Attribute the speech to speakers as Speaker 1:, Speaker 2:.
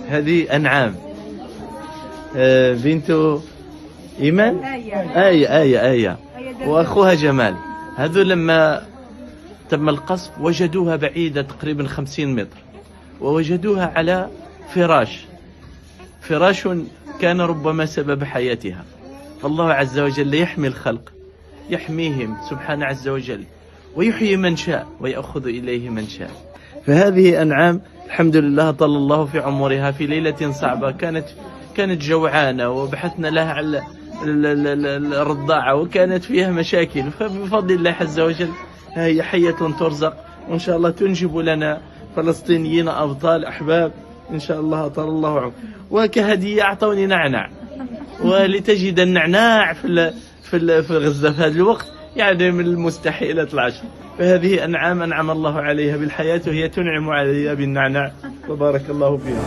Speaker 1: هذه أنعام. بنت إيمان، آية وأخوها جمال. هذو لما تم القصف وجدوها بعيدة تقريبا 50 متر، ووجدوها على فراش كان ربما سبب حياتها. فالله عز وجل يحمي الخلق، يحميهم سبحانه عز وجل، ويحيي من شاء ويأخذ إليه من شاء. فهذه أنعام الحمد لله طال الله في عمرها في ليلة صعبة، كانت جوعانة وبحثنا لها على الرضاعة وكانت فيها مشاكل، فبفضل الله عز وجل هي حية ترزق، وإن شاء الله تنجب لنا فلسطينيين أبطال أحباب إن شاء الله طال الله عمرهم. وكهدية أعطوني نعناع، ولتجد النعناع في غزة في هذا الوقت يعني من المستحيل العشر. فهذه أنعام أنعم الله عليها بالحياة، وهي تنعم عليها بالنعناع، وبارك الله فيها.